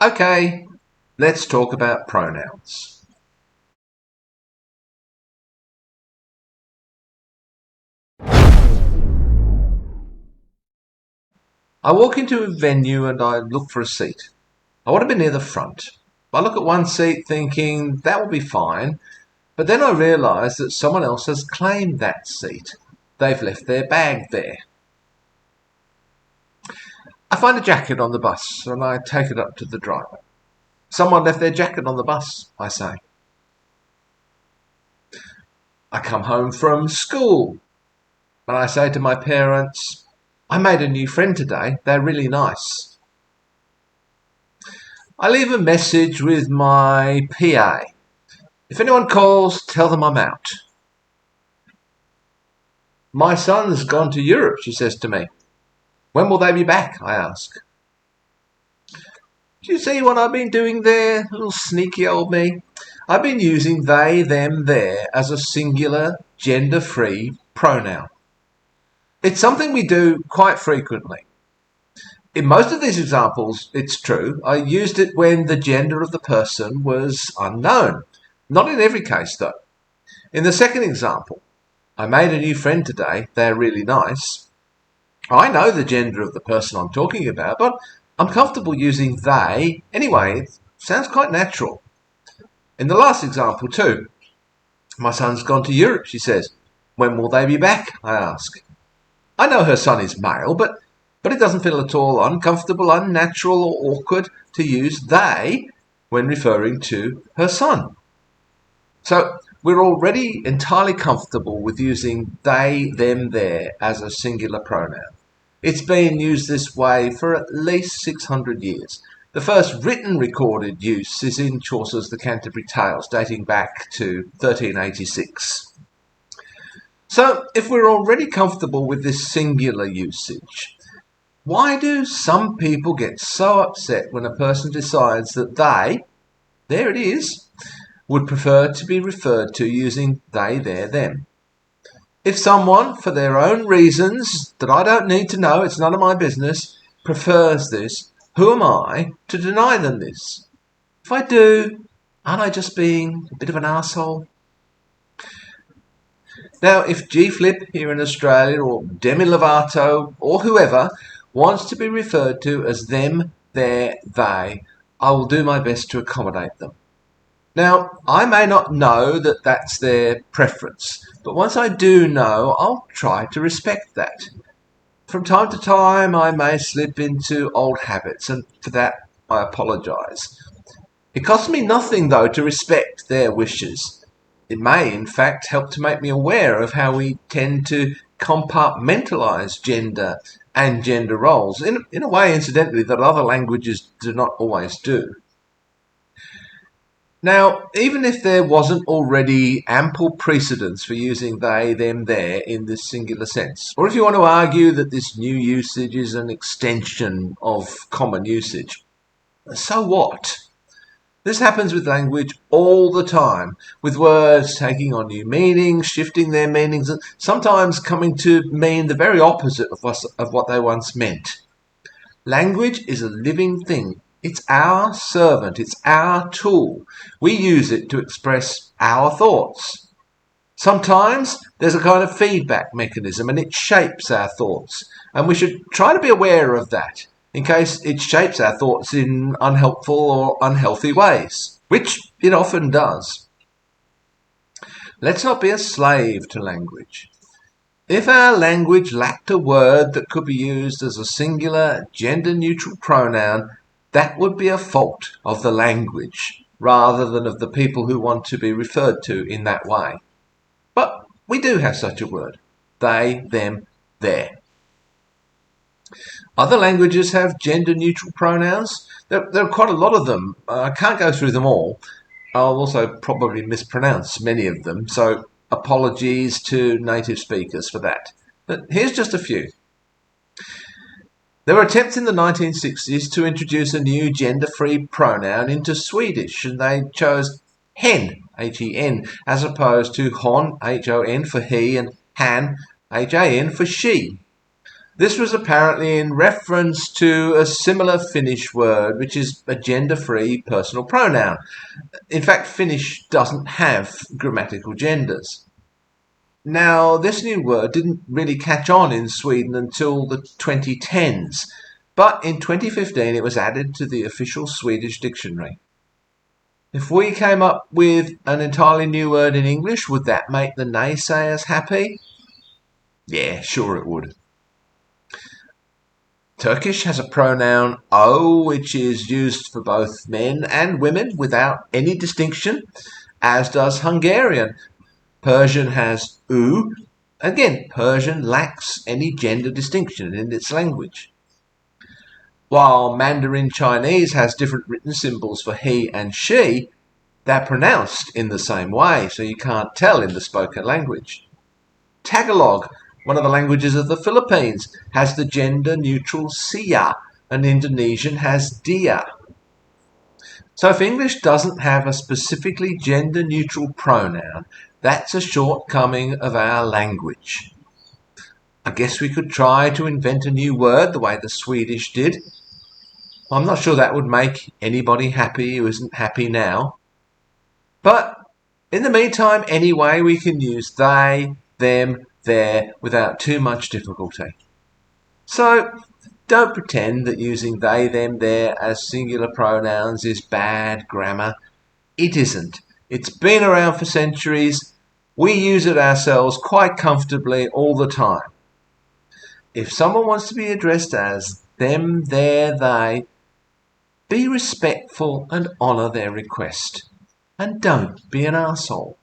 Okay, let's talk about pronouns. I walk into a venue and I look for a seat. I want to be near the front. I look at one seat thinking that will be fine, but then I realise that someone else has claimed that seat. They've left their bag there. I find a jacket on the bus and I take it up to the driver. Someone left their jacket on the bus, I say. I come home from school and I say to my parents, I made a new friend today. They're really nice. I leave a message with my PA. If anyone calls, tell them I'm out. My son's gone to Europe, she says to me. When will they be back? I ask. Do you see what I've been doing there, little sneaky old me? I've been using they, them, their as a singular, gender-free pronoun. It's something we do quite frequently. In most of these examples, it's true. I used it when the gender of the person was unknown. Not in every case, though. In the second example, I made a new friend today. They're really nice. I know the gender of the person I'm talking about, but I'm comfortable using they anyway. It sounds quite natural. In the last example, too, my son's gone to Europe, she says. When will they be back? I ask. I know her son is male, but it doesn't feel at all uncomfortable, unnatural, or awkward to use they when referring to her son. So we're already entirely comfortable with using they, them, their as a singular pronoun. It's been used this way for at least 600 years. The first written recorded use is in Chaucer's The Canterbury Tales, dating back to 1386. So if we're already comfortable with this singular usage, why do some people get so upset when a person decides that they, there it is, would prefer to be referred to using they, their, them? If someone, for their own reasons that I don't need to know, it's none of my business, prefers this, who am I to deny them this? If I do, aren't I just being a bit of an arsehole? Now, if G Flip here in Australia or Demi Lovato or whoever wants to be referred to as them, their, they, I will do my best to accommodate them. Now, I may not know that that's their preference, but once I do know, I'll try to respect that. From time to time, I may slip into old habits, and for that, I apologise. It costs me nothing, though, to respect their wishes. It may, in fact, help to make me aware of how we tend to compartmentalise gender and gender roles, in a way, incidentally, that other languages do not always do. Now, even if there wasn't already ample precedence for using they, them, their in this singular sense, or if you want to argue that this new usage is an extension of common usage, so what? This happens with language all the time, with words taking on new meanings, shifting their meanings, and sometimes coming to mean the very opposite of what they once meant. Language is a living thing. It's our servant. It's our tool. We use it to express our thoughts. Sometimes there's a kind of feedback mechanism and it shapes our thoughts. And we should try to be aware of that in case it shapes our thoughts in unhelpful or unhealthy ways, which it often does. Let's not be a slave to language. If our language lacked a word that could be used as a singular, gender-neutral pronoun, that would be a fault of the language rather than of the people who want to be referred to in that way. But we do have such a word. They, them, their. Other languages have gender-neutral pronouns. There are quite a lot of them. I can't go through them all. I'll also probably mispronounce many of them, so apologies to native speakers for that. But here's just a few. There were attempts in the 1960s to introduce a new gender-free pronoun into Swedish, and they chose hen, H-E-N, as opposed to hon, H-O-N, for he, and han, H-A-N, for she. This was apparently in reference to a similar Finnish word, which is a gender-free personal pronoun. In fact, Finnish doesn't have grammatical genders. Now, this new word didn't really catch on in Sweden until the 2010s, but in 2015 it was added to the official Swedish dictionary. If we came up with an entirely new word in English, would that make the naysayers happy? Yeah, sure it would. Turkish has a pronoun o, which is used for both men and women without any distinction, as does Hungarian. Persian has u. Again, Persian lacks any gender distinction in its language. While Mandarin Chinese has different written symbols for he and she, they're pronounced in the same way, so you can't tell in the spoken language. Tagalog, one of the languages of the Philippines, has the gender-neutral sia, and Indonesian has dia. So if English doesn't have a specifically gender-neutral pronoun, that's a shortcoming of our language. I guess we could try to invent a new word the way the Swedish did. I'm not sure that would make anybody happy who isn't happy now. But in the meantime, anyway, we can use they, them, their without too much difficulty. So don't pretend that using they, them, their as singular pronouns is bad grammar. It isn't. It's been around for centuries. We use it ourselves quite comfortably all the time. If someone wants to be addressed as them, their, they, be respectful and honour their request. And don't be an arsehole.